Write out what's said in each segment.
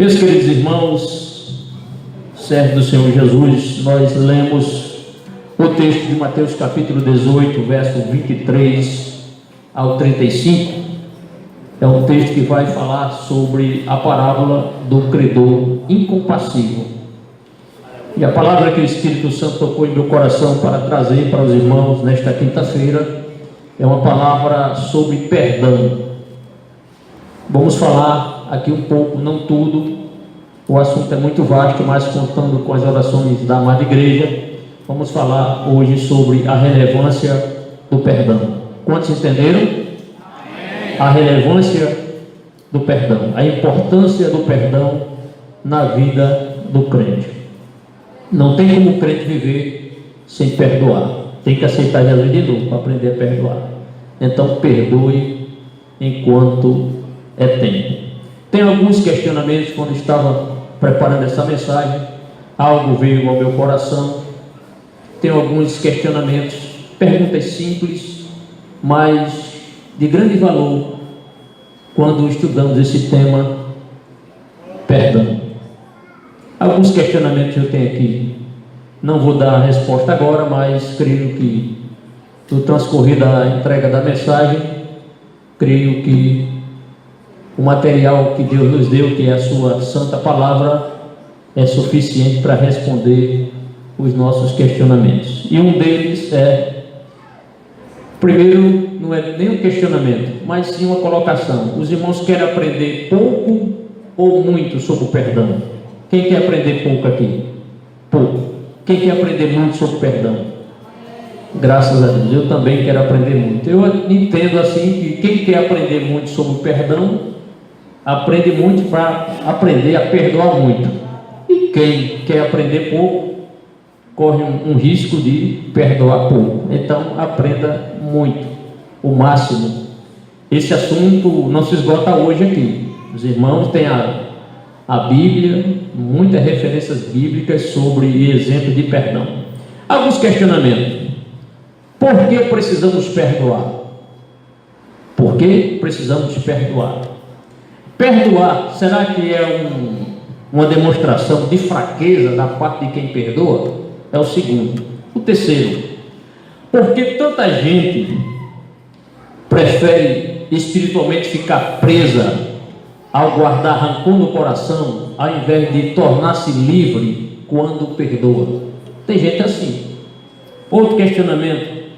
Meus queridos irmãos, servos do Senhor Jesus, nós lemos o texto de Mateus capítulo 18, verso 23 ao 35. É um texto que vai falar sobre a parábola do credor incompassível. E a palavra que o Espírito Santo tocou em meu coração para trazer para os irmãos nesta quinta-feira é uma palavra sobre perdão. Vamos falar aqui um pouco, não tudo, o assunto é muito vasto, mas contando com as orações da amada igreja, vamos falar hoje sobre a relevância do perdão. Quantos entenderam? Amém. A relevância do perdão, a importância do perdão na vida do crente. Não tem como o crente viver sem perdoar. Tem que aceitar Jesus de novo para aprender a perdoar. Então perdoe enquanto é tempo. Tem alguns questionamentos. Quando estava preparando essa mensagem, algo veio ao meu coração. Tem alguns questionamentos, perguntas simples, mas de grande valor quando estudamos esse tema, perdão. Alguns questionamentos eu tenho aqui. Não vou dar a resposta agora, mas creio que no transcorrer da entrega da mensagem, creio que o material que Deus nos deu, que é a sua santa palavra, é suficiente para responder os nossos questionamentos. E um deles é, primeiro, não é nem um questionamento, mas sim uma colocação. Os irmãos querem aprender pouco ou muito sobre o perdão? Quem quer aprender pouco aqui? Pouco. Quem quer aprender muito sobre o perdão? Graças a Deus, eu também quero aprender muito. Eu entendo assim que quem quer aprender muito sobre o perdão, aprende muito para aprender a perdoar muito. E quem quer aprender pouco, corre um risco de perdoar pouco. Então, aprenda muito, o máximo. Esse assunto não se esgota hoje aqui. Os irmãos têm a Bíblia, muitas referências bíblicas sobre exemplos de perdão. Alguns questionamentos. Por que precisamos perdoar? Por que precisamos perdoar? Perdoar, será que é uma demonstração de fraqueza da parte de quem perdoa? É o segundo. O terceiro, por que tanta gente prefere espiritualmente ficar presa ao guardar rancor no coração, ao invés de tornar-se livre quando perdoa? Tem gente assim. Outro questionamento: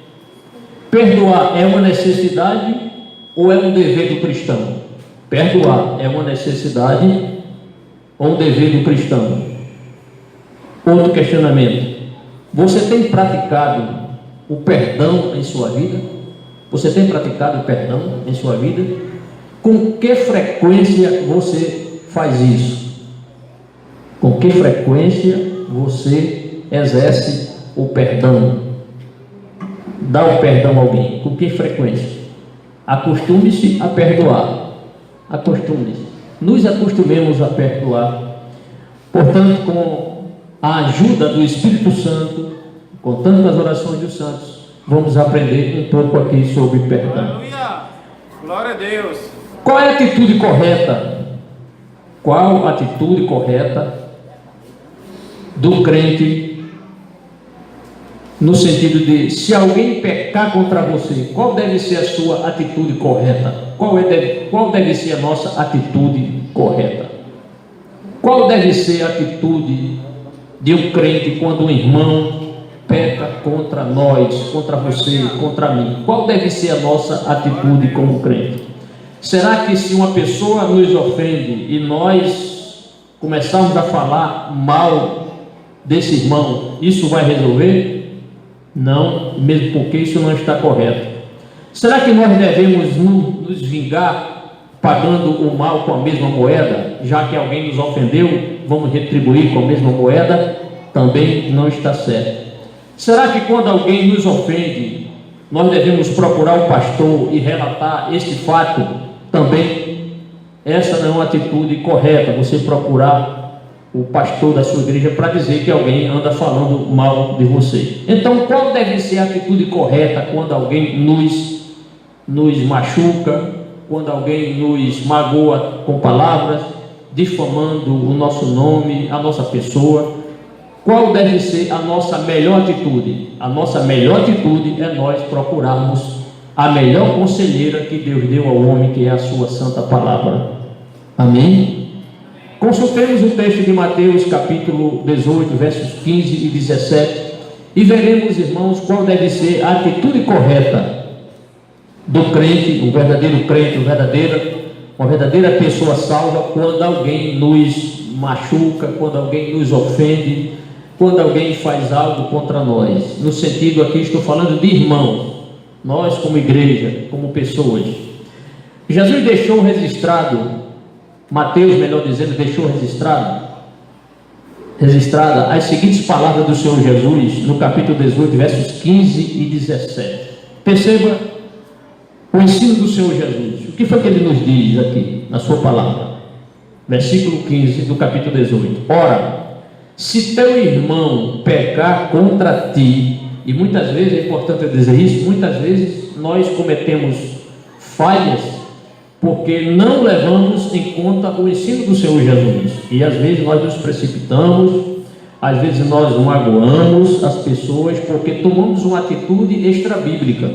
perdoar é uma necessidade ou é um dever do cristão? Perdoar é uma necessidade ou um dever do cristão? Outro questionamento: você tem praticado o perdão em sua vida? Você tem praticado o perdão em sua vida? Com que frequência você faz isso? Com que frequência você exerce o perdão? Dá o perdão a alguém? Com que frequência? Acostume-se a perdoar. Acostume-se. Nos acostumemos a perdoar. Portanto, com a ajuda do Espírito Santo, contando com as orações dos santos, vamos aprender um pouco aqui sobre perdão. Aleluia! Glória a Deus! Qual é a atitude correta? Qual a atitude correta do crente, no sentido de, se alguém pecar contra você, qual deve ser a sua atitude correta? Qual deve ser a nossa atitude correta? Qual deve ser a atitude de um crente quando um irmão peca contra nós, contra você, contra mim? Qual deve ser a nossa atitude como crente? Será que se uma pessoa nos ofende e nós começarmos a falar mal desse irmão, isso vai resolver? Não, mesmo porque isso não está correto. Será que nós devemos nos vingar pagando o mal com a mesma moeda? Já que alguém nos ofendeu, vamos retribuir com a mesma moeda? Também não está certo. Será que quando alguém nos ofende, nós devemos procurar o pastor e relatar esse fato? Também essa não é uma atitude correta, você procurar o pastor da sua igreja para dizer que alguém anda falando mal de você. Então, qual deve ser a atitude correta quando alguém nos machuca, quando alguém nos magoa com palavras? difamando o nosso nome, a nossa pessoa, qual deve ser a nossa melhor atitude? A nossa melhor atitude é nós procurarmos a melhor conselheira que Deus deu ao homem, que é a sua santa palavra. Amém? Consultemos o texto de Mateus capítulo 18, versos 15 e 17, e veremos, irmãos, qual deve ser a atitude correta do crente, um verdadeiro crente, uma verdadeira pessoa salva, quando alguém nos machuca, quando alguém nos ofende, quando alguém faz algo contra nós. No sentido aqui, estou falando de irmãos, nós como igreja, como pessoas. Jesus deixou registrado, Mateus, melhor dizendo, deixou registrada as seguintes palavras do Senhor Jesus, no capítulo 18, versos 15 e 17. Perceba o ensino do Senhor Jesus. O que foi que ele nos diz aqui, na sua palavra? Versículo 15 do capítulo 18. Ora, se teu irmão pecar contra ti, e muitas vezes, é importante eu dizer isso, muitas vezes nós cometemos falhas porque não levamos em conta o ensino do Senhor Jesus, e às vezes nós nos precipitamos, às vezes nós magoamos as pessoas porque tomamos uma atitude extrabíblica,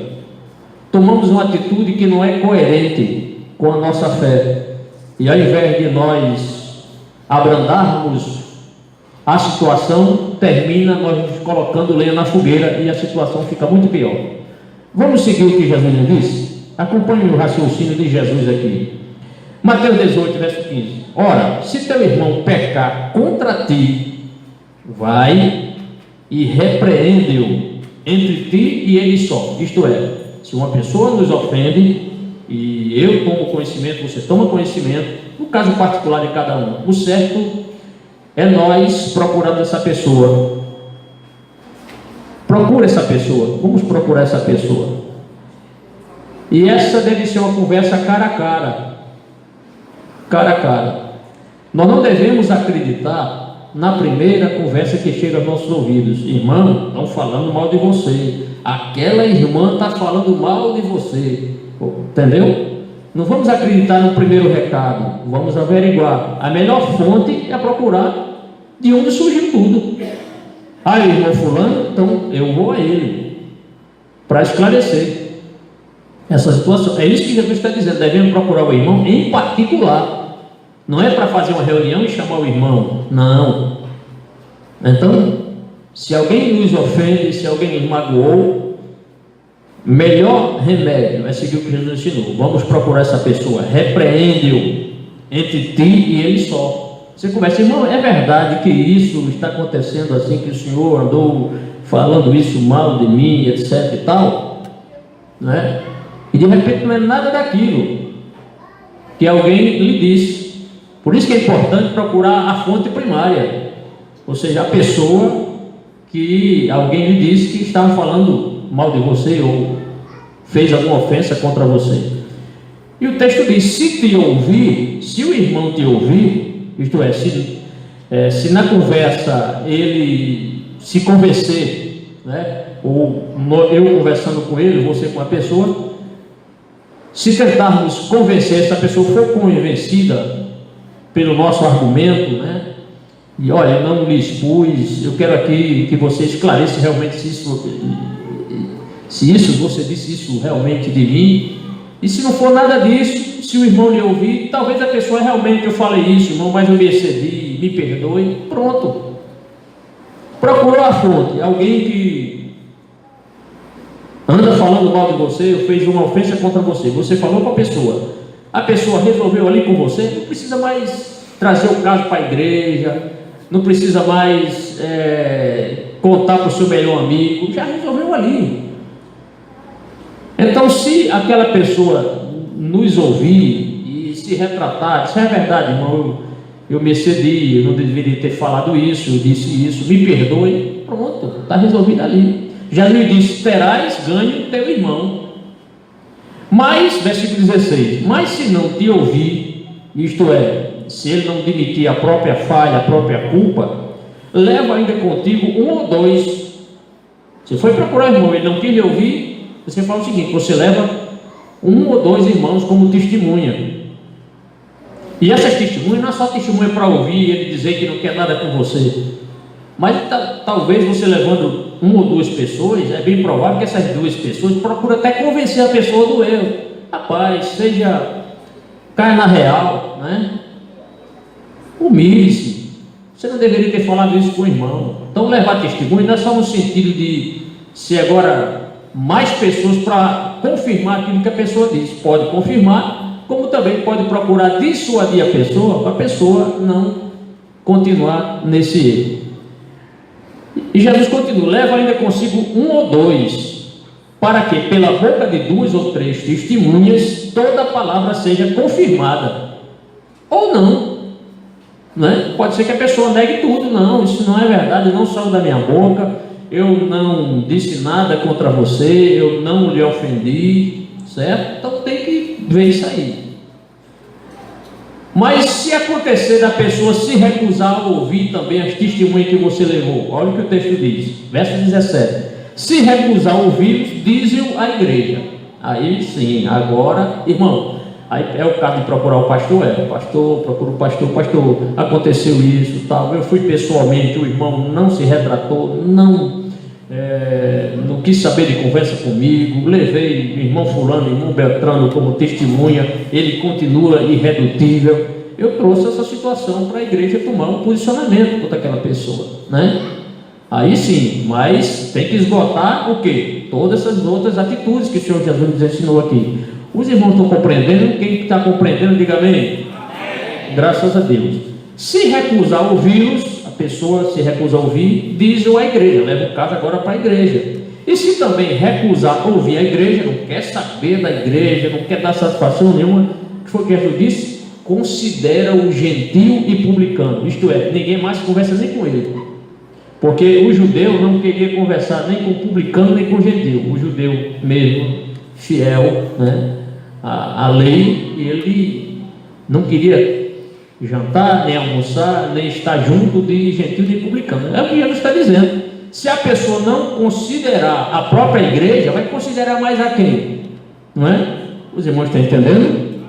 tomamos uma atitude que não é coerente com a nossa fé, e ao invés de nós abrandarmos a situação, termina nós nos colocando lenha na fogueira e a situação fica muito pior. Vamos seguir o que Jesus nos disse? Acompanhe o raciocínio de Jesus aqui. Mateus 18, verso 15. Ora, se teu irmão pecar contra ti, vai e repreende-o entre ti e ele só. Isto é, se uma pessoa nos ofende e eu tomo conhecimento, você toma conhecimento, no caso particular de cada um, o certo é nós procurando essa pessoa. Procura essa pessoa. Vamos procurar essa pessoa. E essa deve ser uma conversa cara a cara. Cara a cara. Nós não devemos acreditar na primeira conversa que chega aos nossos ouvidos. Irmão, estão falando mal de você. Aquela irmã está falando mal de você. Entendeu? Não vamos acreditar no primeiro recado, vamos averiguar. A melhor fonte é procurar de onde surgiu tudo. Ah, irmão fulano, então eu vou a ele para esclarecer essa situação. É isso que Jesus está dizendo, devemos procurar o irmão em particular. Não é para fazer uma reunião e chamar o irmão, não. Então, se alguém nos ofende, se alguém nos magoou, melhor remédio é seguir o que Jesus ensinou. Vamos procurar essa pessoa, repreende-o entre ti e ele só. Você conversa, irmão, é verdade que isso está acontecendo assim, que o senhor andou falando isso mal de mim, etc e tal, né? E de repente não é nada daquilo que alguém lhe disse. Por isso que é importante procurar a fonte primária, ou seja, a pessoa que alguém lhe disse que estava falando mal de você ou fez alguma ofensa contra você. E o texto diz: se te ouvir, se o irmão te ouvir, isto é, se na conversa ele se convencer, né, ou eu conversando com ele, você com a pessoa, se tentarmos convencer, essa pessoa for convencida pelo nosso argumento, né, e olha, eu não lhe expus, eu quero aqui que você esclareça realmente se isso você disse isso realmente de mim, e se não for nada disso, se o irmão lhe ouvir, talvez a pessoa realmente, eu falei isso, irmão, mas eu me excedi, me perdoe, pronto. Procurou a fonte, alguém que anda falando mal de você, ou fez uma ofensa contra você, você falou com a pessoa resolveu ali com você, não precisa mais trazer o caso para a igreja, não precisa mais contar para o seu melhor amigo, já resolveu ali. Então, se aquela pessoa nos ouvir e se retratar, isso é verdade, irmão, eu me excedi, eu não deveria ter falado isso, eu disse isso, me perdoe, pronto, está resolvido ali. Jesus disse: terás ganho teu irmão. Mas, versículo 16, mas se não te ouvir, isto é, se ele não admitir a própria falha, a própria culpa, leva ainda contigo um ou dois. Você foi procurar o irmão, ele não quis lhe ouvir, você fala o seguinte: você leva um ou dois irmãos como testemunha. E essas testemunhas não é só testemunha para ouvir e ele dizer que não quer nada com você. Mas talvez você levando uma ou duas pessoas, é bem provável que essas duas pessoas procuram até convencer a pessoa do erro. Rapaz, caia na real, né? Humilhe-se. Você não deveria ter falado isso com o irmão. Então levar testemunho não é só no sentido de ser agora mais pessoas para confirmar aquilo que a pessoa diz. Pode confirmar, como também pode procurar dissuadir a pessoa, para a pessoa não continuar nesse erro. E Jesus continua: leva ainda consigo um ou dois, para que pela boca de duas ou três testemunhas toda palavra seja confirmada. Ou não, né? Pode ser que a pessoa negue tudo. Não, isso não é verdade, não saiu da minha boca, eu não disse nada contra você, eu não lhe ofendi, certo? Então tem que ver isso aí. Mas se acontecer da pessoa se recusar a ouvir também as testemunhas que você levou, olha o que o texto diz, verso 17: se recusar a ouvir, diz-o à igreja. Aí sim, agora, irmão, aí é o caso de procurar o pastor. Procura o pastor, aconteceu isso, tal. Eu fui pessoalmente, o irmão não se retratou, não quis saber de conversa comigo, levei o irmão fulano, irmão Beltrano como testemunha, ele continua irredutível. Eu trouxe essa situação para a igreja tomar um posicionamento contra aquela pessoa, né? Aí sim, mas tem que esgotar o quê? Todas essas outras atitudes que o Senhor Jesus nos ensinou aqui. Os irmãos estão compreendendo? Quem está compreendendo, diga amém. Amém. Graças a Deus. Se recusar a ouvi-los, a pessoa se recusa a ouvir, diz-o à igreja, leva o caso agora para a igreja. E se também recusar a ouvir a igreja, não quer saber da igreja, não quer dar satisfação nenhuma, o que foi que Jesus disse? Considera o gentil e publicano, isto é, ninguém mais conversa nem com ele, porque o judeu não queria conversar nem com o publicano nem com o gentil. O judeu mesmo, fiel, né, à lei, e ele não queria jantar, nem almoçar, nem estar junto de gentil e publicano. É o que Jesus está dizendo. Se a pessoa não considerar a própria igreja, vai considerar mais a quem? Não é? Os irmãos estão entendendo?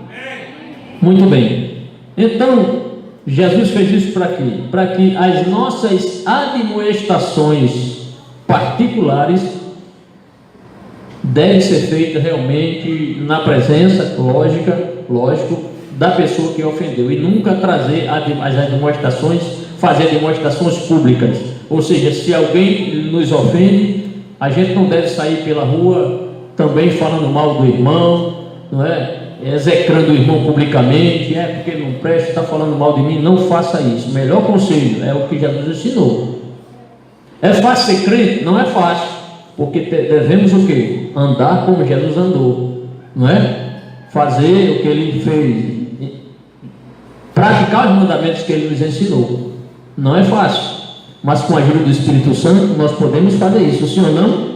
Muito bem. Então, Jesus fez isso para quê? Para que as nossas admoestações particulares devem ser feitas realmente na presença, lógico, da pessoa que ofendeu, e nunca trazer as admoestações, fazer demonstrações públicas. Ou seja, se alguém nos ofende, a gente não deve sair pela rua também falando mal do irmão, não é? Execrando o irmão publicamente, porque ele não presta, está falando mal de mim. Não faça isso. O melhor conselho é o que Jesus ensinou. É fácil ser crente? Não é fácil, porque devemos o quê? Andar como Jesus andou, não é? Fazer o que ele fez, praticar os mandamentos que ele nos ensinou. Não é fácil, mas com a ajuda do Espírito Santo nós podemos fazer isso. Sim ou não?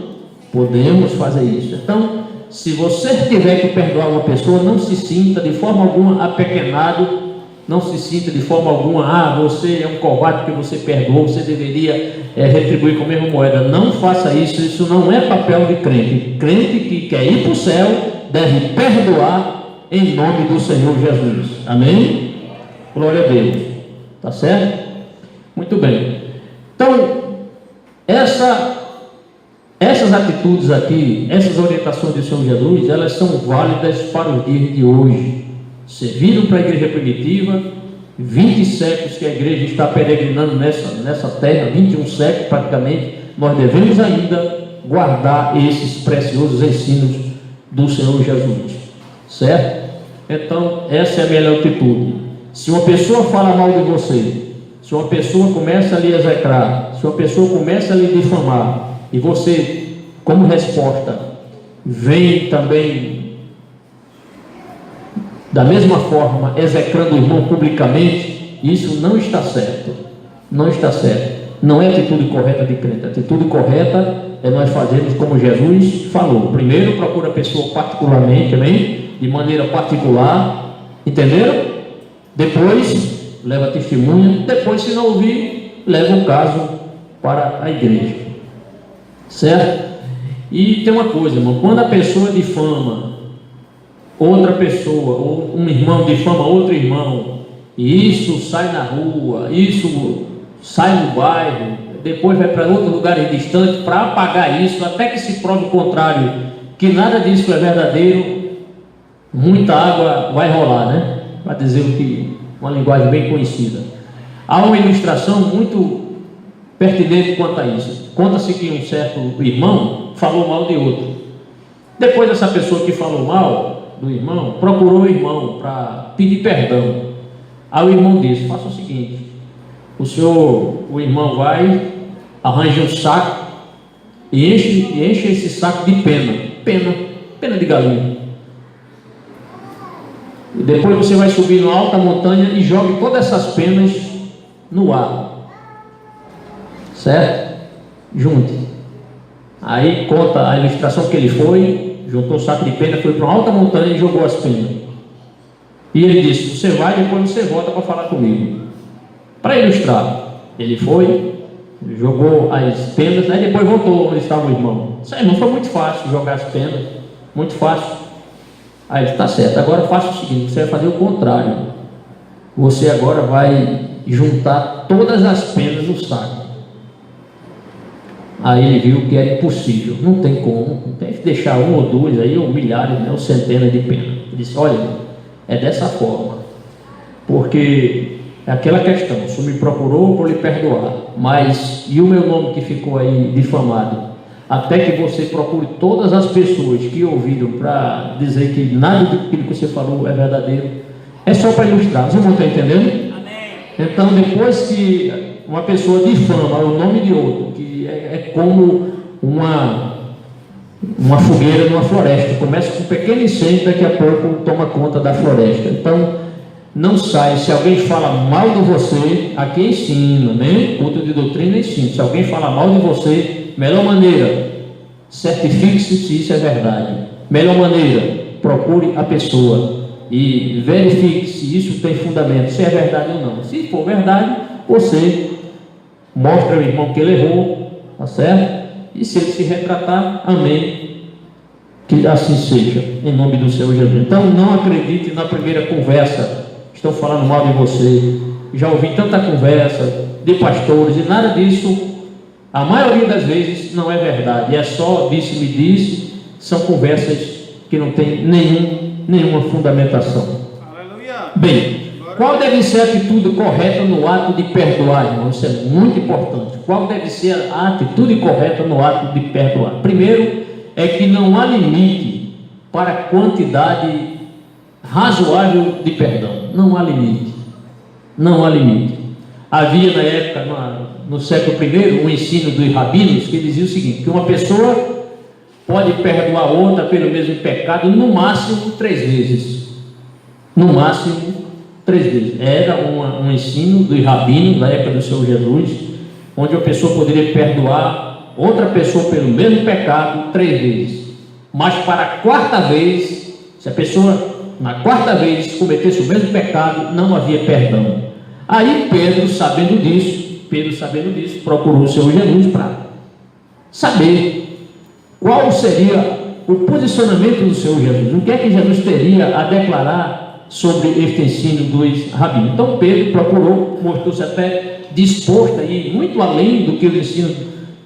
Podemos fazer isso. Então, se você tiver que perdoar uma pessoa, não se sinta de forma alguma apequenado, não se sinta de forma alguma, você é um covarde porque você perdoou, você deveria retribuir com a mesma moeda. Não faça isso, isso não é papel de crente. Crente que quer ir para o céu deve perdoar em nome do Senhor Jesus. Amém? Glória a Deus. Tá certo? Muito bem. Então, essas atitudes aqui, essas orientações do Senhor Jesus, elas são válidas para os dias de hoje. Serviram para a igreja primitiva, 20 séculos que a igreja está peregrinando nessa terra, 21 séculos praticamente, nós devemos ainda guardar esses preciosos ensinos do Senhor Jesus, certo? Então, essa é a melhor atitude. Se uma pessoa fala mal de você, se uma pessoa começa a lhe execrar, se uma pessoa começa a lhe difamar, e você, como resposta, vem também da mesma forma execrando o irmão publicamente, isso não está certo. Não está certo. Não é a atitude correta de crente. A atitude correta é nós fazermos como Jesus falou. Primeiro procura a pessoa particularmente, amém? De maneira particular, entenderam? Depois leva testemunha, depois, se não ouvir, leva o caso para a igreja, certo? E tem uma coisa, irmão, quando a pessoa difama outra pessoa, ou um irmão difama outro irmão, e isso sai na rua, isso sai no bairro, depois vai para outros lugares distantes para apagar isso, até que se prove o contrário, que nada disso é verdadeiro, muita água vai rolar, né? Para dizer o que, uma linguagem bem conhecida. Há uma ilustração muito pertinente quanto a isso. Conta-se que um certo irmão falou mal de outro. Depois essa pessoa que falou mal do irmão procurou o irmão para pedir perdão. Aí o irmão disse: faça o seguinte, o irmão vai, arranja um saco e enche esse saco de pena de galinha. E depois você vai subir numa alta montanha e jogue todas essas penas no ar, certo? Junte. Aí conta a ilustração que ele foi, juntou o saco de pena, foi para uma alta montanha e jogou as penas. E ele disse: você vai, depois você volta para falar comigo. Para ilustrar, ele foi, jogou as penas, aí depois voltou onde estava o irmão. Isso aí não foi muito fácil jogar as penas, muito fácil. Aí ele: está certo, agora faça o seguinte, você vai fazer o contrário. Você agora vai juntar todas as penas no saco. Aí ele viu que era impossível, não tem como, tem que deixar uma ou duas aí, ou milhares, né, ou centenas de penas. Ele disse: olha, é dessa forma, porque é aquela questão, o senhor me procurou por lhe perdoar, mas e o meu nome que ficou aí difamado? Até que você procure todas as pessoas que ouviram para dizer que nada daquilo que você falou é verdadeiro. É só para ilustrar, vocês não estão entendendo? Amém. Então, depois que uma pessoa difama o nome de outro, que é como uma fogueira numa floresta, começa com um pequeno incêndio, daqui a pouco toma conta da floresta. Então, não sai, se alguém fala mal de você, aqui ensina, né? Culto de doutrina ensina. Se alguém fala mal de você, melhor maneira, certifique-se se isso é verdade. Melhor maneira, procure a pessoa e verifique se isso tem fundamento, se é verdade ou não. Se for verdade, você mostra ao irmão que ele errou, tá certo? E se ele se retratar, amém. Que assim seja, em nome do Senhor Jesus. Então, não acredite na primeira conversa. Estão falando mal de você. Já ouvi tanta conversa de pastores e nada disso, a maioria das vezes, não é verdade. É só disse-me disse, são conversas que não tem nenhuma fundamentação. Aleluia. Bem, qual deve ser a atitude correta no ato de perdoar, irmão? Isso é muito importante. Qual deve ser a atitude correta no ato de perdoar? Primeiro, é que não há limite para a quantidade razoável de perdão. Não há limite. Não há limite. Havia na época, no século I, um ensino dos rabinos que dizia o seguinte: que uma pessoa pode perdoar outra pelo mesmo pecado no máximo 3 vezes. No máximo 3 vezes. Era um ensino dos rabinos na época do Senhor Jesus, onde a pessoa poderia perdoar outra pessoa pelo mesmo pecado 3 vezes. Mas para a 4ª vez, se a pessoa na 4ª vez cometesse o mesmo pecado, não havia perdão. Aí Pedro, sabendo disso, procurou o Senhor Jesus para saber qual seria o posicionamento do Senhor Jesus, o que é que Jesus teria a declarar sobre este ensino dos rabinos. Então Pedro procurou, mostrou-se até disposto a ir muito além do que o ensino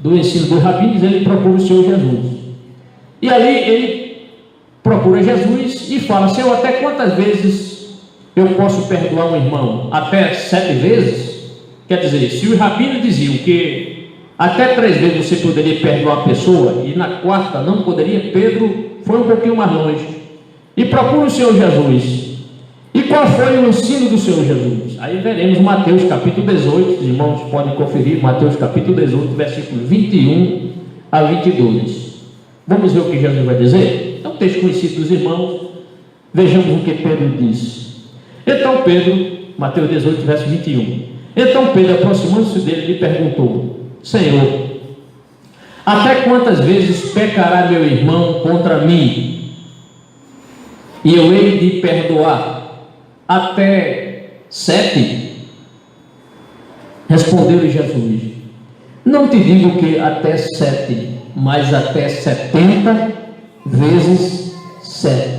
dos rabinos. Ele procura o Senhor Jesus. E ali ele procura Jesus e fala: Senhor, até quantas vezes eu posso perdoar um irmão? Até 7 vezes? Quer dizer, se os rabinos diziam que até 3 vezes você poderia perdoar a pessoa e na 4ª não poderia, Pedro foi um pouquinho mais longe e procura o Senhor Jesus. E qual foi o ensino do Senhor Jesus? Aí veremos Mateus capítulo 18, os irmãos podem conferir, Mateus capítulo 18, versículos 21 a 22. Vamos ver o que Jesus vai dizer? É um texto conhecido dos irmãos. Vejamos o que Pedro diz. Então Pedro, Mateus 18, verso 21. Então Pedro, aproximando-se dele, lhe perguntou: Senhor, até quantas vezes pecará meu irmão contra mim, e eu hei de perdoar? Até 7? Respondeu-lhe Jesus: não te digo que até 7, mas até 70 vezes 7.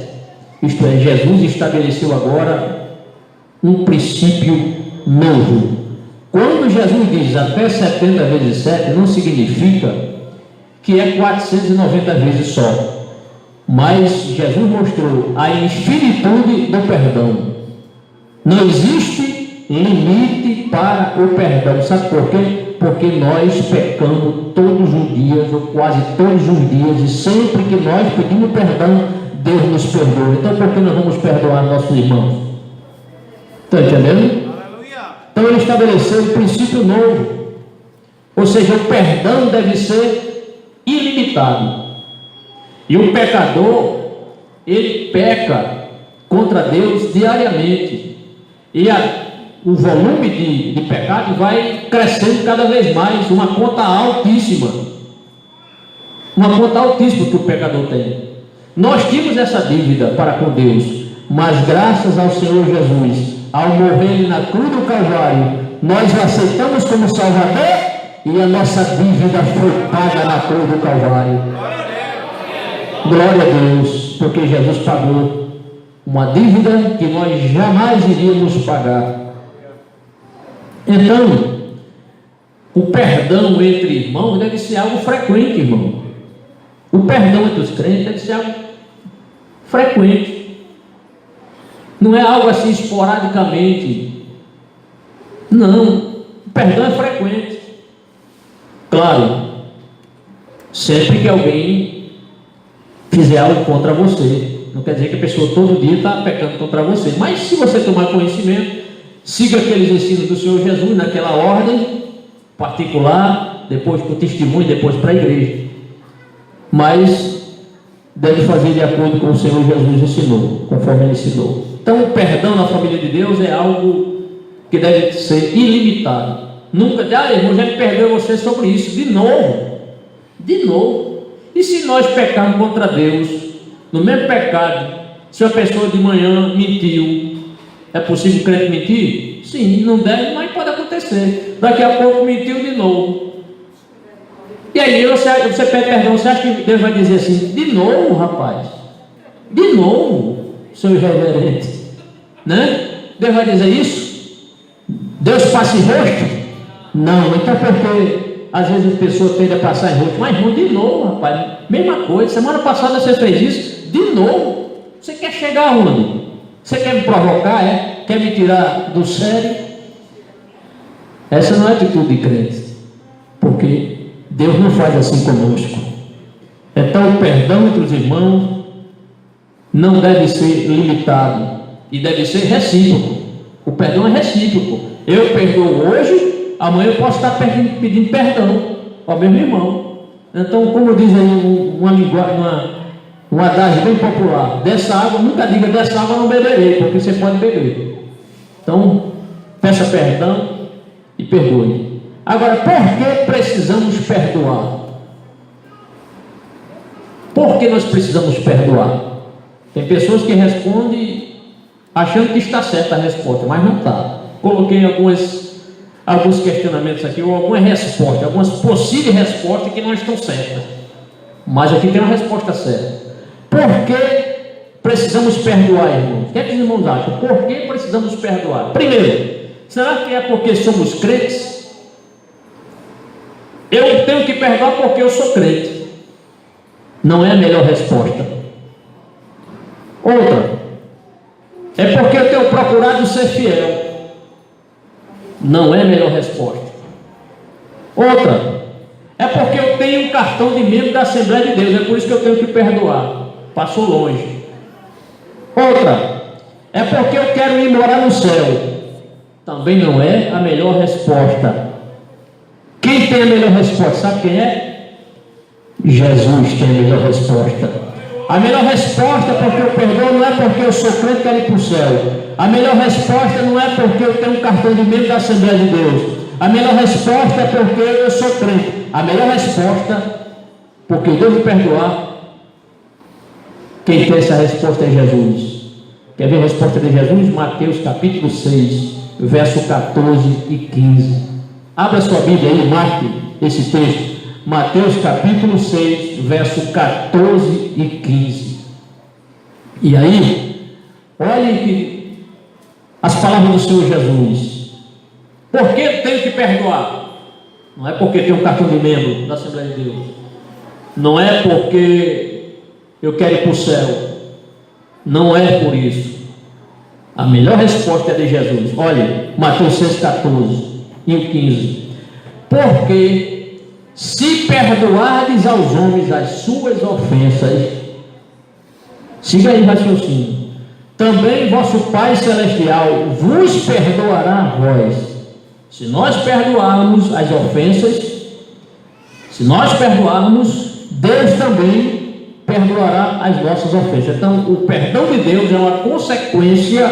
Isto é, Jesus estabeleceu agora um princípio novo. Quando Jesus diz até 70 vezes 7, não significa que é 490 vezes só. Mas Jesus mostrou a infinitude do perdão. Não existe limite para o perdão. Sabe por quê? Porque nós pecamos todos os dias, ou quase todos os dias, e sempre que nós pedimos perdão, Deus nos perdoa. Então por que nós vamos perdoar nossos irmãos? Está entendendo? Então ele estabeleceu um princípio novo. Ou seja, o perdão deve ser ilimitado. E o pecador, ele peca contra Deus diariamente. E o volume de pecado vai crescendo cada vez mais. Uma conta altíssima. Uma conta altíssima que o pecador tem. Nós tínhamos essa dívida para com Deus, mas graças ao Senhor Jesus, ao morrer na cruz do Calvário, nós o aceitamos como Salvador e a nossa dívida foi paga na cruz do Calvário. Glória a Deus, porque Jesus pagou uma dívida que nós jamais iríamos pagar. Então, o perdão entre irmãos deve ser algo frequente, irmão. O perdão entre os crentes deve ser algo frequente. Não é algo assim esporadicamente. Não, o perdão é frequente. Claro, sempre que alguém fizer algo contra você, não quer dizer que a pessoa todo dia está pecando contra você, mas se você tomar conhecimento, siga aqueles ensinos do Senhor Jesus naquela ordem particular, depois para o testemunho, depois para a igreja, mas deve fazer de acordo com o Senhor Jesus ensinou, conforme ele ensinou. Então o perdão na família de Deus é algo que deve ser ilimitado. Nunca, irmão, já me perdoou você sobre isso. De novo. E se nós pecarmos contra Deus, no mesmo pecado, se a pessoa de manhã mentiu, é possível o crente mentir? Sim, não deve, mas pode acontecer. Daqui a pouco mentiu de novo. E aí você pede perdão, você acha que Deus vai dizer assim, de novo, rapaz? De novo, seu irreverente? Né? Deus vai dizer isso? Deus passa em rosto? Não, então porque às vezes a pessoa tende a passar em rosto, mas de novo, rapaz, mesma coisa, semana passada você fez isso, de novo. Você quer chegar aonde? Você quer me provocar, quer me tirar do sério? Essa não é atitude de crente, porque Deus não faz assim conosco. Então o perdão entre os irmãos não deve ser limitado e deve ser recíproco. O perdão é recíproco. Eu perdoo hoje, amanhã eu posso estar pedindo perdão ao meu irmão. Então, como diz aí uma linguagem, um adágio bem popular, dessa água, nunca diga dessa água não beberei, porque você pode beber. Então, peça perdão e perdoe. Agora, por que precisamos perdoar? Por que nós precisamos perdoar? Tem pessoas que respondem achando que está certa a resposta, mas não está. Coloquei alguns questionamentos aqui, ou algumas respostas, algumas possíveis respostas que não estão certas. Mas aqui tem uma resposta certa. Por que precisamos perdoar, irmãos? O que é que os irmãos acham? Por que precisamos perdoar? Primeiro, será que é porque somos crentes? Eu tenho que perdoar porque eu sou crente. Não é a melhor resposta. Outra, é porque eu tenho procurado ser fiel. Não é a melhor resposta. Outra, é porque eu tenho um cartão de membro da Assembleia de Deus, é por isso que eu tenho que perdoar. Passou longe. Outra, é porque eu quero ir morar no céu. Também não é a melhor resposta. Quem tem a melhor resposta? Sabe quem é? Jesus tem a melhor resposta. A melhor resposta é porque eu perdoo, não é porque eu sou crente e quero ir para o céu. A melhor resposta não é porque eu tenho um cartão de membro da Assembleia de Deus. A melhor resposta é porque eu sou crente. A melhor resposta, porque Deus me perdoar, quem tem essa resposta é Jesus. Quer ver a resposta de Jesus? Mateus capítulo 6, verso 14 e 15. Abra sua Bíblia aí, marque esse texto. Mateus capítulo 6, verso 14 e 15. E aí, olhem que as palavras do Senhor Jesus. Por que eu tenho que perdoar? Não é porque tenho um cartão de membro da Assembleia de Deus. Não é porque eu quero ir para o céu. Não é por isso. A melhor resposta é de Jesus. Olha, Mateus 6,14 e o 15. Porque se perdoardes aos homens as suas ofensas, siga aí o raciocínio, também vosso Pai Celestial vos perdoará a vós. Se nós perdoarmos as ofensas, se nós perdoarmos, Deus também perdoará as nossas ofensas. Então, o perdão de Deus é uma consequência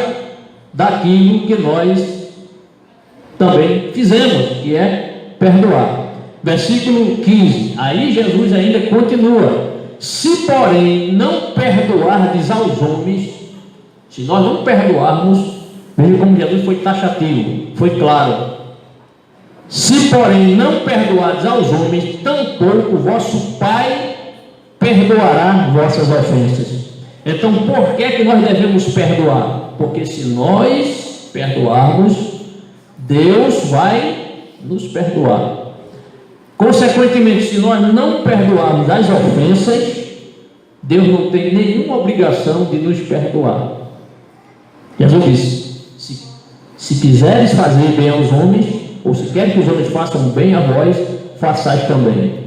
daquilo que nós também fizemos, que é perdoar. Versículo 15, aí Jesus ainda continua: se porém não perdoardes aos homens, se nós não perdoarmos, veja como Jesus foi taxativo, foi claro. Se porém não perdoardes aos homens, tampouco vosso Pai perdoará vossas ofensas. Então, por que que nós devemos perdoar? Porque se nós perdoarmos, Deus vai nos perdoar. Consequentemente, se nós não perdoarmos as ofensas, Deus não tem nenhuma obrigação de nos perdoar. Jesus disse: se quiseres fazer bem aos homens, ou se querem que os homens façam bem a vós, façais também.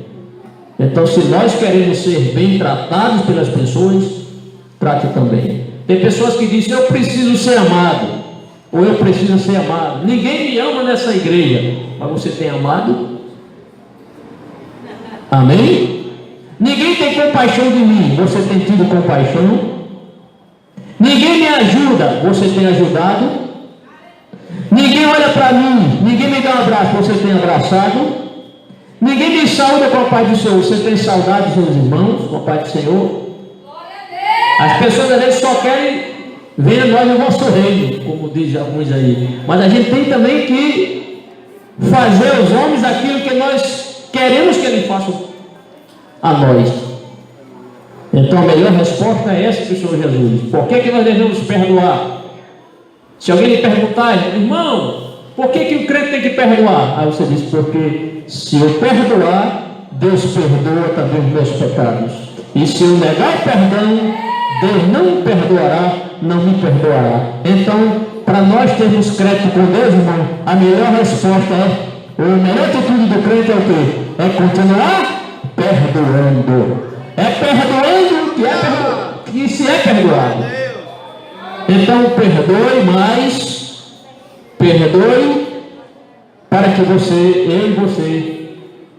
Então, se nós queremos ser bem tratados pelas pessoas, trate também. Tem pessoas que dizem: eu preciso ser amado, ou eu preciso ser amado. Ninguém me ama nessa igreja, mas você tem amado? Amém? Ninguém tem compaixão de mim, você tem tido compaixão? Ninguém me ajuda, você tem ajudado? Ninguém olha para mim, ninguém me dá um abraço, você tem abraçado? Ninguém me saúda com a paz do Senhor, você tem saudade dos seus irmãos com a paz do Senhor? As pessoas às vezes só querem ver nós no nosso reino, como dizem alguns aí, mas a gente tem também que fazer aos homens aquilo que nós queremos que eles façam a nós. Então a melhor resposta é essa do Senhor Jesus. Por que nós devemos perdoar? Se alguém lhe perguntar: irmão, por que o crente tem que perdoar? Aí você diz: porque se eu perdoar, Deus perdoa também os meus pecados. E se eu negar o perdão, Deus não me perdoará, não me perdoará. Então, para nós termos crédito com Deus, irmão, a melhor resposta é, a melhor atitude do crente é o quê? É continuar perdoando. É perdoando que é perdoado, que se é perdoado. Então, perdoe, mas perdoe para que eu e você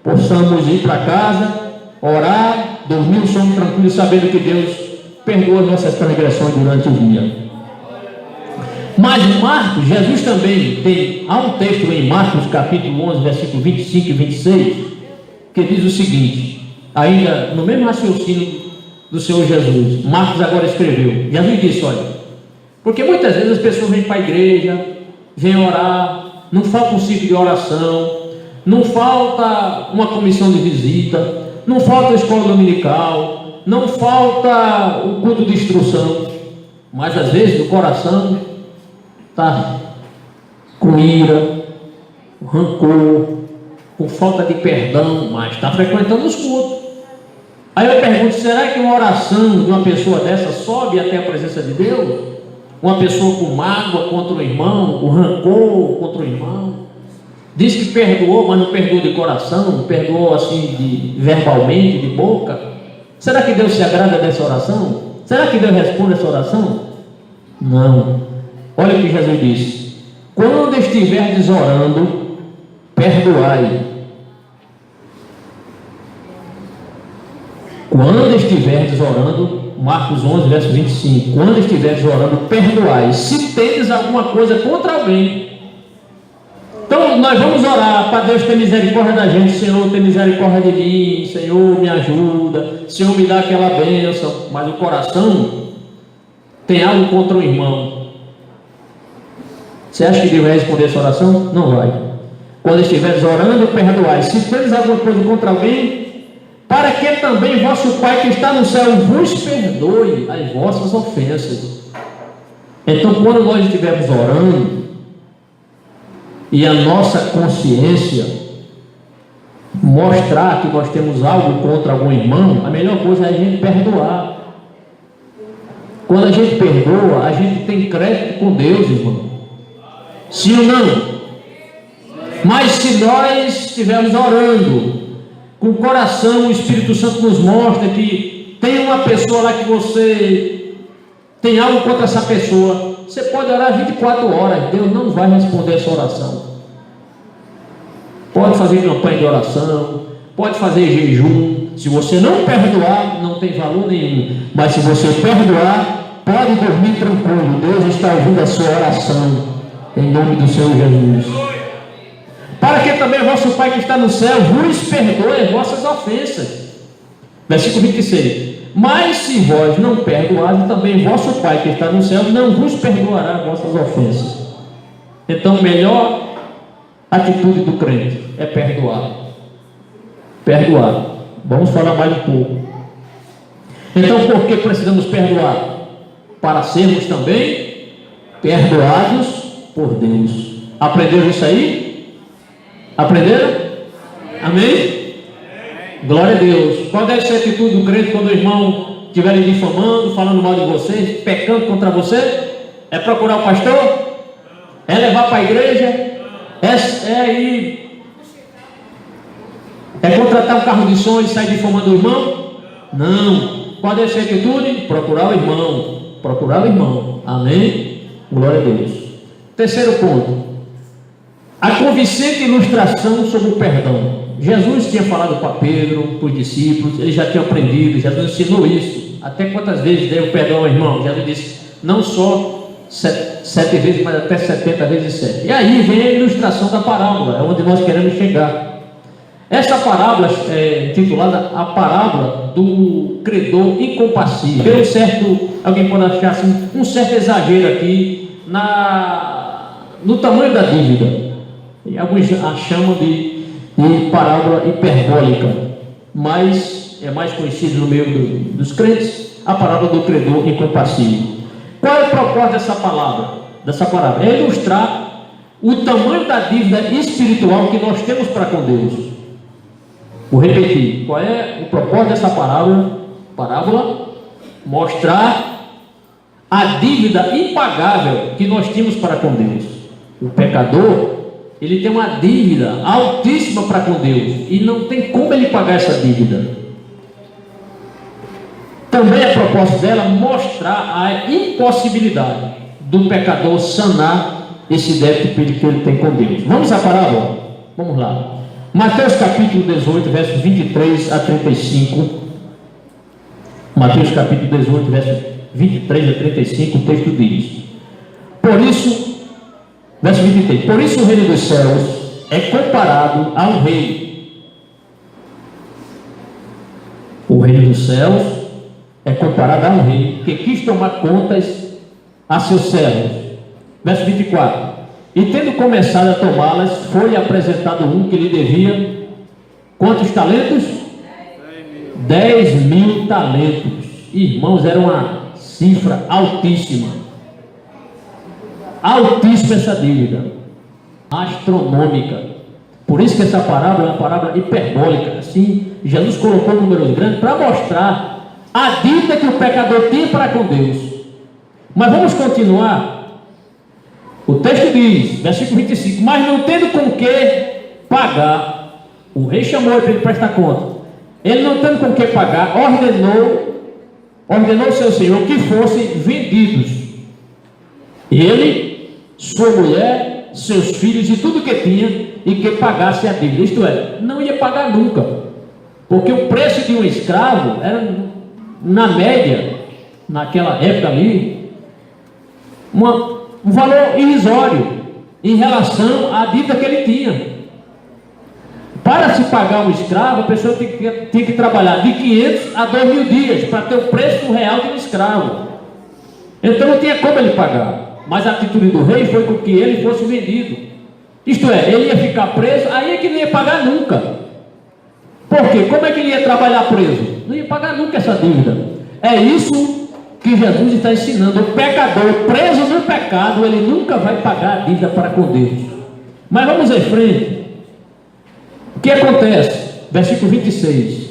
possamos ir para casa, orar, dormir um sono tranquilo, sabendo que Deus perdoa nossas transgressões durante o dia. Mas Marcos, Jesus também há um texto em Marcos capítulo 11, versículo 25 e 26, que diz o seguinte, ainda no mesmo raciocínio do Senhor Jesus. Marcos agora escreveu, Jesus disse: olha, porque muitas vezes as pessoas vêm para a igreja, vêm orar, não falta um ciclo de oração, não falta uma comissão de visita, não falta a escola dominical, não falta o culto de instrução, mas às vezes o coração está com ira, com rancor, com falta de perdão, mas está frequentando os cultos. Aí eu pergunto: será que uma oração de uma pessoa dessa sobe até a presença de Deus? Uma pessoa com mágoa contra o irmão, com rancor contra o irmão, diz que perdoou, mas não perdoou de coração, perdoou assim verbalmente, de boca. Será que Deus se agrada dessa oração? Será que Deus responde essa oração? Não. Olha o que Jesus disse: quando estiverdes orando, perdoai. Quando estiverdes orando, Marcos 11, verso 25, quando estiveres orando, perdoai, se tendes alguma coisa contra alguém. Então nós vamos orar para Deus ter misericórdia da gente. Senhor, tem misericórdia de mim, Senhor, me ajuda, Senhor, me dá aquela bênção. Mas o coração tem algo contra o irmão. Você acha que Deus vai responder essa oração? Não vai. Quando estiveres orando, perdoai, se tendes alguma coisa contra alguém, para que também vosso Pai que está no céu vos perdoe as vossas ofensas. Então, quando nós estivermos orando e a nossa consciência mostrar que nós temos algo contra algum irmão, a melhor coisa é a gente perdoar. Quando a gente perdoa, a gente tem crédito com Deus, irmão. Sim ou não? Mas se nós estivermos orando com o coração, o Espírito Santo nos mostra que tem uma pessoa lá que você tem algo contra essa pessoa, você pode orar 24 horas, Deus não vai responder essa oração. Pode fazer campanha de oração, pode fazer jejum. Se você não perdoar, não tem valor nenhum. Mas se você perdoar, pode dormir tranquilo. Deus está ouvindo a sua oração, em nome do Senhor Jesus. Para que também vosso Pai que está no céu vos perdoe as vossas ofensas. Versículo 26. Mas se vós não perdoardes, também vosso Pai que está no céu não vos perdoará as vossas ofensas. Então, melhor atitude do crente é perdoar. Perdoar. Vamos falar mais um pouco. Então, por que precisamos perdoar? Para sermos também perdoados por Deus. Aprenderam isso aí? Aprenderam? Amém? Glória a Deus. Qual deve ser a atitude do crente quando o irmão estiver lhe difamando, falando mal de vocês, pecando contra você? É procurar o pastor? É levar para a igreja? É contratar um carro de som e sair difamando o irmão? Não. Qual deve ser a atitude? Procurar o irmão. Procurar o irmão. Amém? Glória a Deus. Terceiro ponto. A convincente ilustração sobre o perdão. Jesus tinha falado para Pedro, para os discípulos, eles já tinham aprendido, Jesus ensinou isso. Até quantas vezes deu perdão ao irmão? Jesus disse, não só 7 vezes, mas até 70 vezes 7. E aí vem a ilustração da parábola, é onde nós queremos chegar. Essa parábola é intitulada a parábola do credor incompassível. Pelo certo, alguém pode achar assim, um certo exagero aqui no tamanho da dívida. E alguns a chamam de parábola hiperbólica, mas é mais conhecido no meio dos crentes a parábola do credor incompassível. Qual é o propósito dessa parábola? É ilustrar o tamanho da dívida espiritual que nós temos para com Deus. Vou repetir, qual é o propósito dessa parábola? Mostrar a dívida impagável que nós temos para com Deus. O pecador, ele tem uma dívida altíssima para com Deus e não tem como ele pagar essa dívida. Também a propósito dela mostrar a impossibilidade do pecador sanar esse débito que ele tem com Deus. Vamos à parábola? Vamos lá. Mateus capítulo 18, versos 23 a 35. Mateus capítulo 18, versos 23 a 35, o texto diz: por isso, verso 23, por isso o reino dos céus é comparado a um rei. O reino dos céus é comparado a um rei que quis tomar contas a seus servos. Verso 24, e tendo começado a tomá-las, foi apresentado um que lhe devia quantos talentos? 10.000 talentos. Irmãos, era uma cifra altíssima. Altíssima essa dívida, astronômica. Por isso que essa parábola é uma parábola hiperbólica. Assim, Jesus colocou números grandes para mostrar a dívida que o pecador tinha para com Deus. Mas vamos continuar. O texto diz, versículo 25, mas não tendo com que pagar, o rei chamou ele para ele prestar conta. Ele não tendo com que pagar, ordenou seu senhor que fossem vendidos. Ele, sua mulher, seus filhos e tudo que tinha, e que pagasse a dívida. Isto é, não ia pagar nunca, porque o preço de um escravo era, na média, naquela época ali, um valor irrisório em relação à dívida que ele tinha. Para se pagar um escravo, a pessoa tinha que trabalhar de 500 a 2.000 dias para ter o preço real de um escravo. Então não tinha como ele pagar. Mas a atitude do rei foi com que ele fosse vendido. Isto é, ele ia ficar preso, aí é que não ia pagar nunca. Por quê? Como é que ele ia trabalhar preso? Não ia pagar nunca essa dívida. É isso que Jesus está ensinando. O pecador preso no pecado, ele nunca vai pagar a dívida para com Deus. Mas vamos em frente. O que acontece? Versículo 26.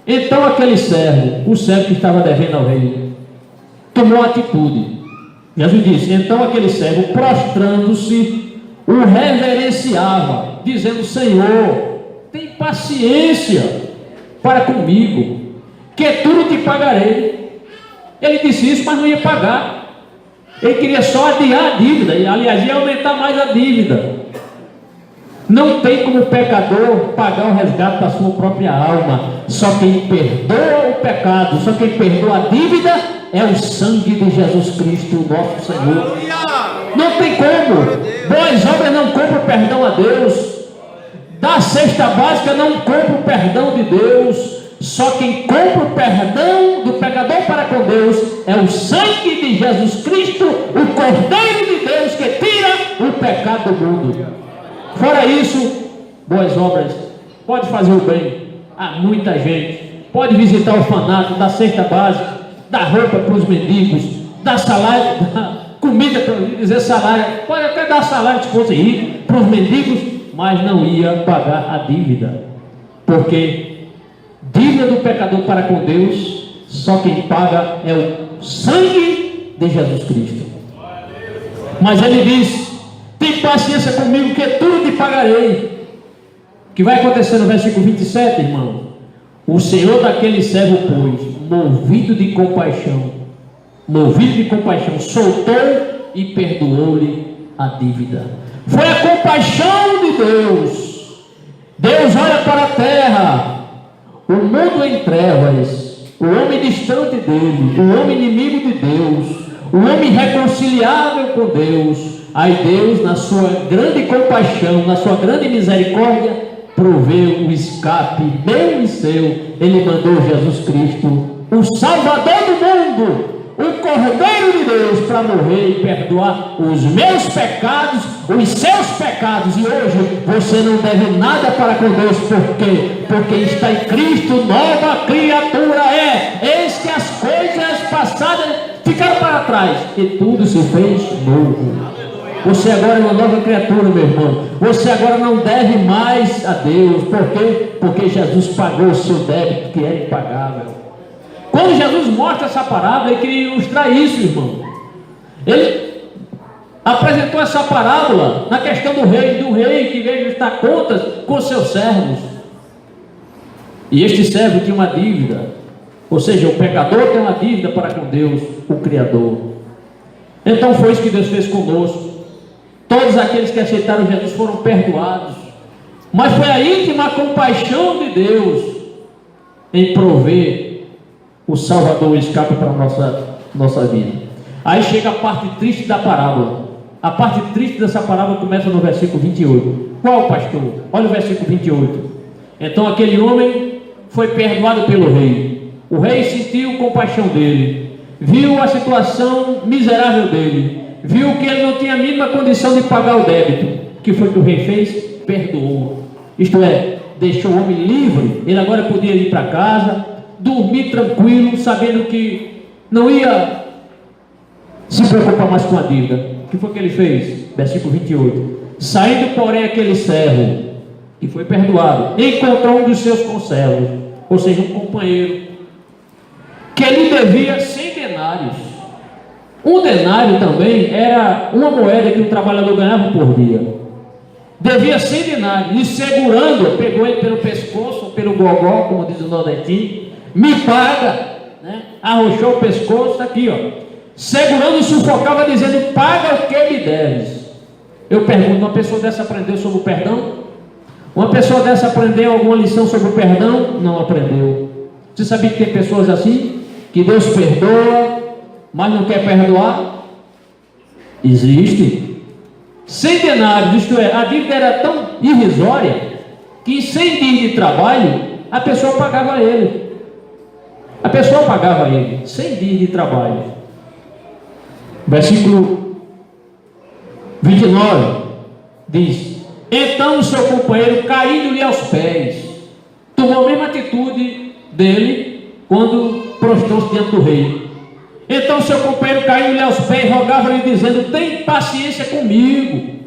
Então aquele servo, o servo que estava devendo ao rei, tomou atitude. Jesus disse: então aquele servo, prostrando-se, o reverenciava, dizendo: Senhor, tem paciência para comigo, que tudo te pagarei. Ele disse isso, mas não ia pagar. Ele queria só adiar a dívida, e aliás ia aumentar mais a dívida. Não tem como o pecador pagar o resgate da sua própria alma. Só quem perdoa o pecado, só quem perdoa a dívida é o sangue de Jesus Cristo, nosso Senhor. Não tem como. Boas obras não compram perdão a Deus. Da cesta básica não compra o perdão de Deus. Só quem compra o perdão do pecador para com Deus é o sangue de Jesus Cristo, o Cordeiro de Deus que tira o pecado do mundo. Fora isso, boas obras, pode fazer o bem a muita gente, pode visitar o orfanato, dar cesta básica, dar roupa para os mendigos, dar salário, dar comida, para dizer salário, pode até dar salário se fosse rico para os mendigos, mas não ia pagar a dívida, porque dívida do pecador para com Deus, só quem paga é o sangue de Jesus Cristo. Mas ele diz: tem paciência comigo, que tudo te pagarei. O que vai acontecer no versículo 27, irmão? O Senhor daquele servo, pois, movido de compaixão, soltou e perdoou-lhe a dívida. Foi a compaixão de Deus. Deus olha para a terra, o mundo em trevas, o homem distante dele, o homem inimigo de Deus, o homem irreconciliável com Deus. Aí Deus, na sua grande compaixão, na sua grande misericórdia, proveu o escape meu e seu. Ele mandou Jesus Cristo, o Salvador do mundo, o Cordeiro de Deus, para morrer e perdoar os meus pecados, os seus pecados. E hoje você não deve nada para com Deus. Por quê? Porque está em Cristo, nova criatura é. Eis que as coisas passadas ficaram para trás e tudo se fez novo. Você agora é uma nova criatura, meu irmão. Você agora não deve mais a Deus. Por quê? Porque Jesus pagou o seu débito, que era impagável. Quando Jesus mostra essa parábola, ele queria ilustrar isso, irmão. Ele apresentou essa parábola na questão do rei que veio prestar contas com seus servos. E este servo tinha uma dívida. Ou seja, o pecador tem uma dívida para com Deus, o Criador. Então foi isso que Deus fez conosco. Todos aqueles que aceitaram Jesus foram perdoados. Mas foi a íntima compaixão de Deus em prover o Salvador, o escape para a nossa vida. Aí chega a parte triste da parábola. A parte triste dessa parábola começa no versículo 28. Qual, pastor? Olha o versículo 28. Então aquele homem foi perdoado pelo rei. O rei sentiu compaixão dele, viu a situação miserável dele, viu que ele não tinha a mínima condição de pagar o débito. O que foi que o rei fez? Perdoou. Isto é, deixou o homem livre. Ele agora podia ir para casa, dormir tranquilo, sabendo que não ia se preocupar mais com a dívida. O que foi que ele fez? Versículo 28. Saindo, porém, aquele servo, que foi perdoado, encontrou um dos seus conservos, ou seja, um companheiro, que lhe devia 100 denários. Um denário também era uma moeda que o trabalhador ganhava por dia. Devia 100 denários, e segurando, pegou ele pelo pescoço, pelo gogó, como diz o nordestino, me paga, né? Arrochou o pescoço, está aqui, ó, segurando, sufocava, dizendo: paga o que me deves. Eu pergunto, uma pessoa dessa aprendeu sobre o perdão? Uma pessoa dessa aprendeu alguma lição sobre o perdão? Não aprendeu. Você sabia que tem pessoas assim? Que Deus perdoa, mas não quer perdoar? Existe. 100 denários, isto é, a dívida era tão irrisória que em 100 dias de trabalho a pessoa pagava ele. A pessoa pagava ele 100 dias de trabalho. Versículo 29 diz: então o seu companheiro, caindo-lhe aos pés, tomou a mesma atitude dele quando prostrou-se diante do rei. Então seu companheiro caiu-lhe aos pés e rogava-lhe, dizendo: tem paciência comigo,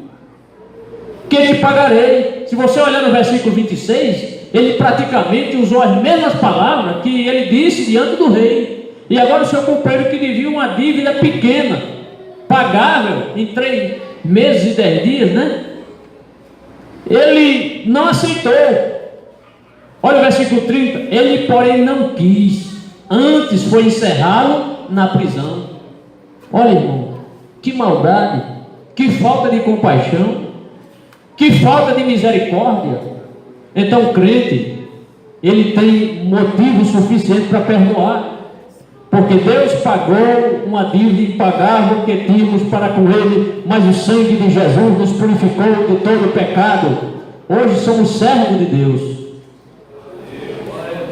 que eu te pagarei. Se você olhar no versículo 26, ele praticamente usou as mesmas palavras que ele disse diante do rei. E agora o seu companheiro, que devia uma dívida pequena, pagável em 3 meses e 10 dias, né? Ele não aceitou. Olha o versículo 30. Ele, porém, não quis, antes foi encerrá-lo na prisão. Olha, irmão, que maldade, que falta de compaixão, que falta de misericórdia. Então o crente, ele tem motivo suficiente para perdoar, porque Deus pagou uma dívida impagável que tínhamos para com Ele, mas o sangue de Jesus nos purificou de todo o pecado. Hoje somos servos de Deus.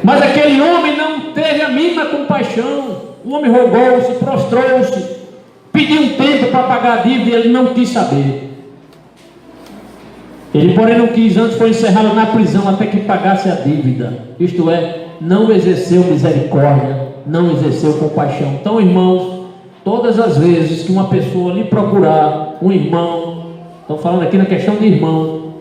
Mas aquele homem não teve a mínima compaixão. O homem rogou-se, prostrou-se, pediu um tempo para pagar a dívida e ele não quis saber. Ele, porém, não quis, antes foi encerrado na prisão até que pagasse a dívida. Isto é, não exerceu misericórdia, não exerceu compaixão. Então, irmãos, todas as vezes que uma pessoa lhe procurar, um irmão, estão falando aqui na questão de irmão,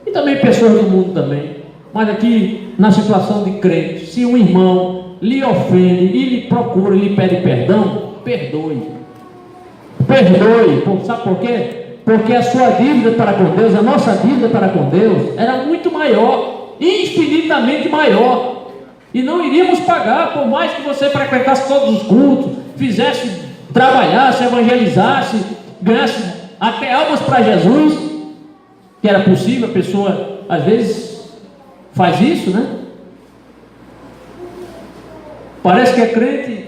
e também pessoas do mundo também, mas aqui na situação de crente, se um irmão lhe ofende e lhe procura e lhe pede perdão, perdoe. Perdoe. Sabe por quê? Porque a sua dívida para com Deus, a nossa dívida para com Deus, era muito maior, infinitamente maior, e não iríamos pagar, por mais que você frequentasse todos os cultos, fizesse, trabalhasse, evangelizasse, ganhasse até almas para Jesus, que era possível. A pessoa às vezes faz isso, né? Parece que é crente,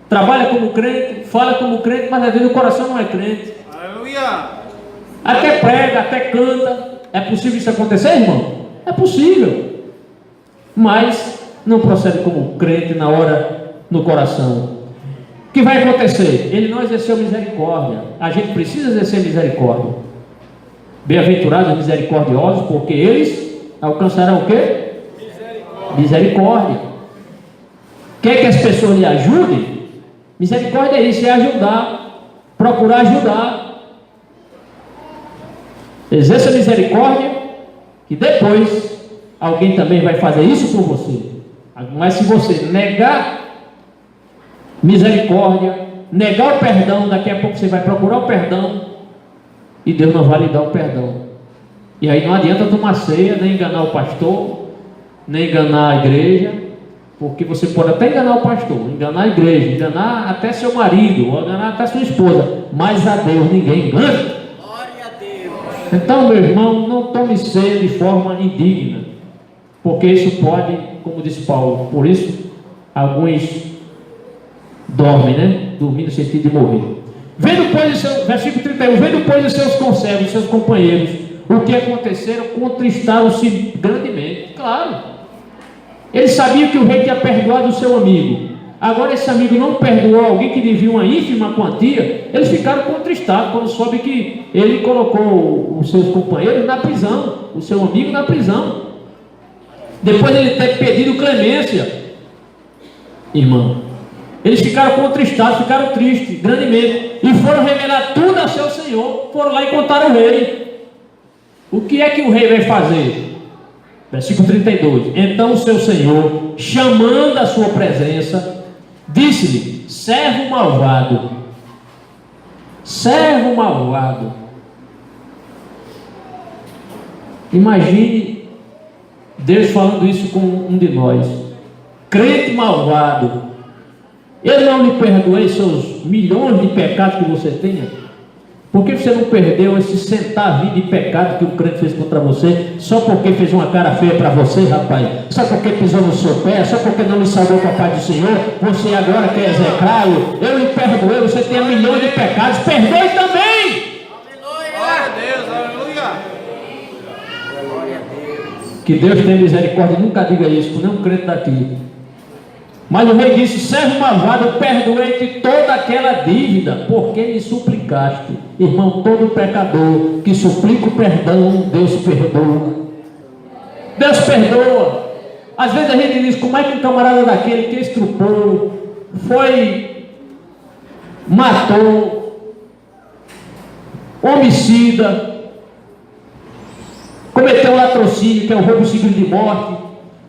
trabalha como crente, fala como crente, mas às vezes o coração não é crente. Aleluia! Até prega, até canta. É possível isso acontecer, irmão? É possível, mas não procede como crente na hora, no coração. O que vai acontecer? Ele não exerceu misericórdia. A gente precisa exercer misericórdia. Bem-aventurados os misericordiosos, porque eles alcançarão o quê? Misericórdia. Quer que as pessoas lhe ajudem? Misericórdia é isso, é ajudar, procurar ajudar. Exerça misericórdia, que depois alguém também vai fazer isso por você. Mas se você negar misericórdia, negar o perdão, daqui a pouco você vai procurar o perdão e Deus não vai lhe dar o perdão. E aí não adianta tomar ceia, nem enganar o pastor, nem enganar a igreja, porque você pode até enganar o pastor, enganar a igreja, enganar até seu marido, ou enganar até sua esposa, mas a Deus ninguém engana. Então, meu irmão, não tome ceia de forma indigna, porque isso pode, como disse Paulo, por isso alguns dormem, né? Dormir no sentido de morrer. Vendo, pois, versículo 31, vendo, pois, os seus conservos, os seus companheiros, o que aconteceram, contristaram-se grandemente. Claro, eles sabiam que o rei tinha perdoado o seu amigo. Agora esse amigo não perdoou alguém que devia uma ínfima quantia. Eles ficaram contristados quando soube que ele colocou os seus companheiros na prisão, o seu amigo na prisão, depois ele ter pedido clemência. Irmão, eles ficaram contristados, ficaram tristes grandemente, e foram revelar tudo a seu senhor. Foram lá e contaram ao rei. O que é que o rei vai fazer? Versículo 32. Então o seu senhor, chamando a sua presença, disse-lhe: servo malvado, servo malvado. Imagine Deus falando isso com um de nós, crente malvado. Eu não lhe perdoei seus milhões de pecados que você tenha. Por que você não perdeu esse centavinho de pecado que o crente fez contra você, só porque fez uma cara feia para você, rapaz? Só porque pisou no seu pé, só porque não lhe salvou com a paz do Senhor, você agora quer execrá-lo? Eu lhe perdoei, você tem milhões de pecados, perdoe também! Glória a Deus, aleluia! Glória a Deus. Que Deus tenha misericórdia, nunca diga isso com nenhum crente daqui. Mas o rei disse: servo malvado, perdoei-te toda aquela dívida, porque me suplicaste. Irmão, todo pecador que suplica o perdão, Deus perdoa. Deus perdoa. Às vezes a gente diz: como é que um camarada daquele que estrupou, foi matou, homicida, cometeu latrocínio, que é o roubo seguido de morte,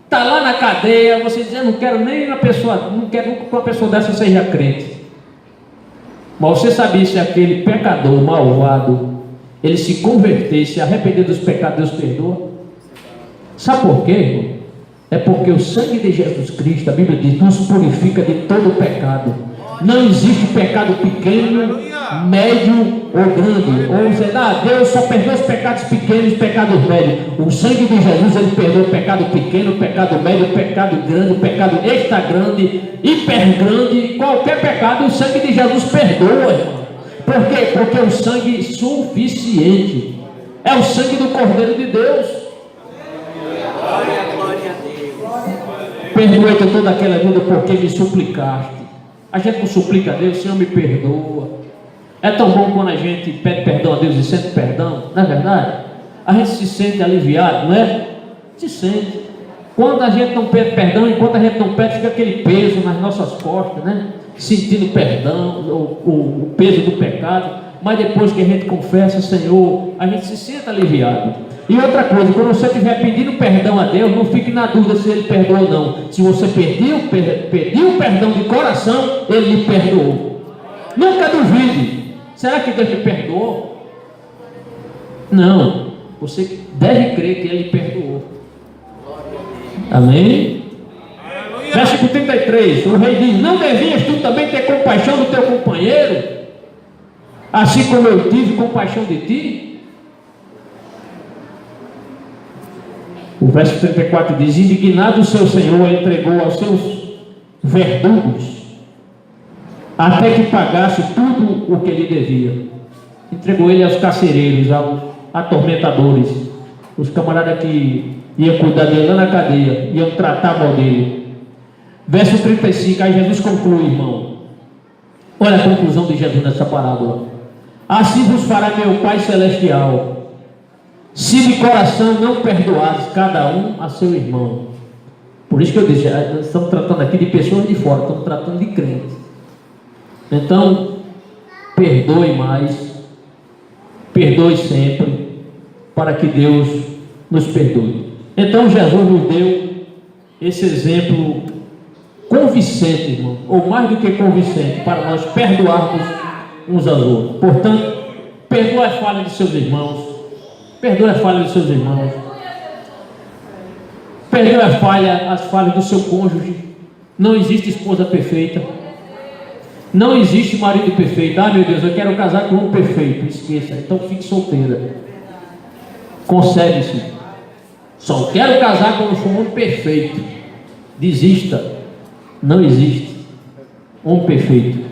está lá na cadeia, você diz, eu não quero nem uma pessoa, não quero que uma pessoa dessa seja crente. Mas você sabia se aquele pecador malvado, ele se converter, se arrepender dos pecados, Deus perdoa? Sabe por quê, irmão? É porque o sangue de Jesus Cristo, a Bíblia diz, nos purifica de todo pecado. Não existe pecado pequeno, médio ou grande. Ou você Deus só perdoa os pecados pequenos e os pecados médios. O sangue de Jesus, ele perdoa o pecado pequeno, o pecado médio, o pecado grande, o pecado extra grande, hiper grande, qualquer pecado, o sangue de Jesus perdoa, irmão. Por quê? Porque é um sangue suficiente. É o sangue do Cordeiro de Deus. Perdoe-te toda aquela vida porque me suplicaste. A gente não suplica a Deus, Senhor me perdoa. É tão bom quando a gente pede perdão a Deus e sente perdão, não é verdade? A gente se sente aliviado, não é? Se sente. Quando a gente não pede perdão, enquanto a gente não pede, fica aquele peso nas nossas costas, né? Sentindo perdão, o peso do pecado. Mas depois que a gente confessa, Senhor, a gente se sente aliviado. E outra coisa, quando você estiver pedindo perdão a Deus, não fique na dúvida se Ele perdoou ou não. Se você pediu perdão de coração, Ele lhe perdoou. Nunca duvide. Será que Deus lhe perdoou? Não. Você deve crer que Ele lhe perdoou. Amém? Versículo 33, o rei diz, não devias tu também ter compaixão do teu companheiro, assim como eu tive compaixão de ti? O verso 34 diz, indignado o seu senhor entregou aos seus verdugos, até que pagasse tudo o que lhe devia. Entregou ele aos carcereiros, aos atormentadores, os camaradas que iam cuidar dele lá na cadeia, iam tratar mal dele. Verso 35, aí Jesus conclui, irmão. Olha a conclusão de Jesus nessa parábola. Assim vos fará meu Pai Celestial, se de coração não perdoares cada um a seu irmão. Por isso que eu disse, nós estamos tratando aqui de pessoas de fora, estamos tratando de crentes. Então, perdoe mais, perdoe sempre, para que Deus nos perdoe. Então Jesus nos deu esse exemplo convincente, irmão, ou mais do que convincente, para nós perdoarmos uns aos outros. Portanto, perdoe a falha de seus irmãos, perdoe a falha de seus irmãos, perdoe as falhas do seu cônjuge. Não existe esposa perfeita, não existe marido perfeito. Ah, meu Deus, eu quero casar com um perfeito. Esqueça, então fique solteira, concede-se. Só quero casar quando for um perfeito. Desista. Não existe um perfeito.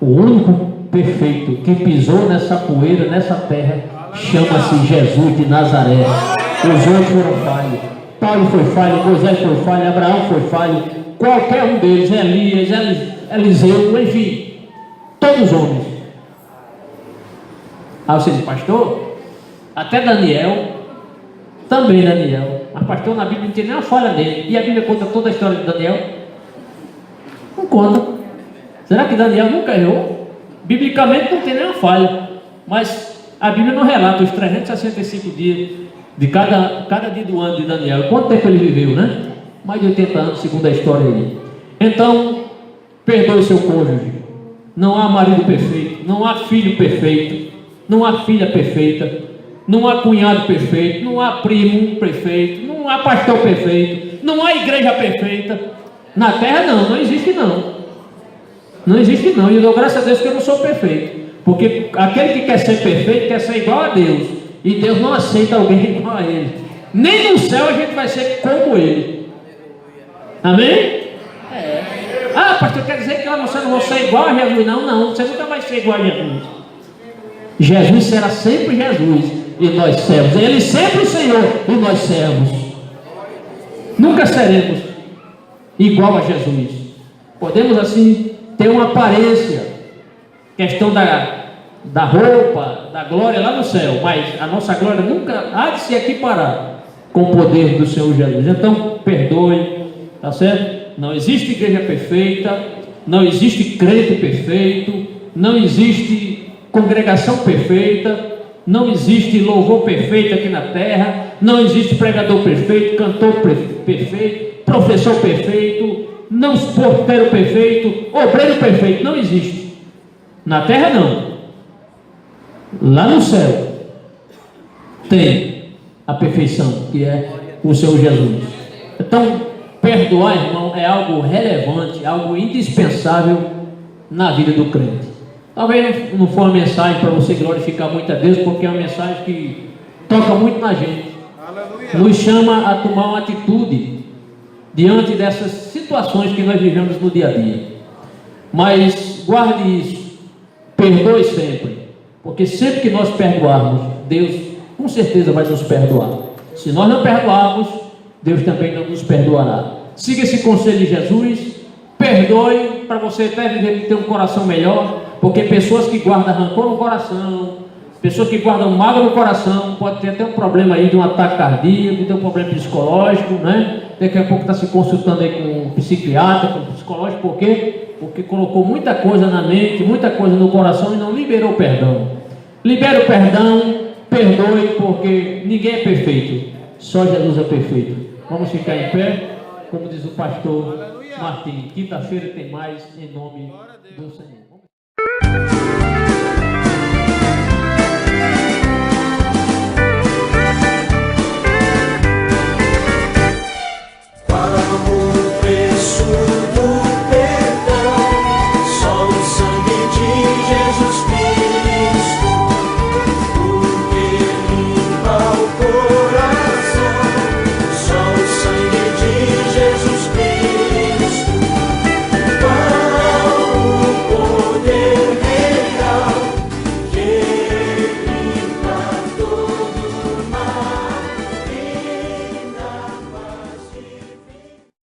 O único perfeito que pisou nessa poeira, nessa terra, chama-se Jesus de Nazaré. Os outros foram falhos. Paulo foi falho, Moisés foi falho, Abraão foi falho, qualquer um deles, Elias, Eliseu, enfim, todos homens. Aí você diz, pastor, até Daniel, também Daniel, mas pastor, na Bíblia não tem nenhuma falha dele. E a Bíblia conta toda a história de Daniel? Não conta. Será que Daniel nunca errou? Biblicamente não tem nenhuma falha, mas a Bíblia não relata os 365 dias de cada dia do ano de Daniel. Quanto tempo ele viveu, né? Mais de 80 anos, segundo a história aí. Então, perdoe seu cônjuge. Não há marido perfeito, não há filho perfeito, não há filha perfeita, não há cunhado perfeito, não há primo perfeito, não há pastor perfeito, não há igreja perfeita. Na terra não existe não. Não existe não. E eu dou graças a Deus que eu não sou perfeito. Porque aquele que quer ser perfeito quer ser igual a Deus. E Deus não aceita alguém igual a Ele. Nem no céu a gente vai ser como Ele. Amém? É. Ah, pastor, quer dizer que lá você não vai ser igual a Jesus? Não, você nunca vai ser igual a Jesus. Jesus será sempre Jesus e nós servos. Ele sempre o Senhor e nós servos. Nunca seremos igual a Jesus. Podemos assim ter uma aparência, questão da roupa, da glória lá no céu, mas a nossa glória nunca há de se equiparar com o poder do Senhor Jesus. Então, perdoe, tá certo? Não existe igreja perfeita, não existe crente perfeito, não existe congregação perfeita, não existe louvor perfeito aqui na terra, não existe pregador perfeito, cantor perfeito, professor perfeito, não porteiro perfeito, obreiro perfeito, não existe. Na terra não. Lá no céu tem a perfeição, que é o Senhor Jesus. Então, perdoar, irmão, é algo relevante, algo indispensável na vida do crente. Talvez não for uma mensagem para você glorificar muito a Deus, porque é uma mensagem que toca muito na gente. Aleluia. Nos chama a tomar uma atitude diante dessas situações que nós vivemos no dia a dia. Mas guarde isso, perdoe sempre, porque sempre que nós perdoarmos, Deus com certeza vai nos perdoar. Se nós não perdoarmos, Deus também não nos perdoará. Siga esse conselho de Jesus, perdoe, para você até ter um coração melhor, porque pessoas que guardam rancor no coração, pessoas que guardam mágoa no coração, pode ter até um problema aí de um ataque cardíaco, ter um problema psicológico, né? Daqui a pouco está se consultando aí com um psiquiatra, com um psicológico, por quê? Porque colocou muita coisa na mente, muita coisa no coração e não liberou o perdão. Libere o perdão, perdoe, porque ninguém é perfeito, só Jesus é perfeito. Vamos ficar em pé, como diz o pastor Martim. Quinta-feira tem mais, em nome do Senhor.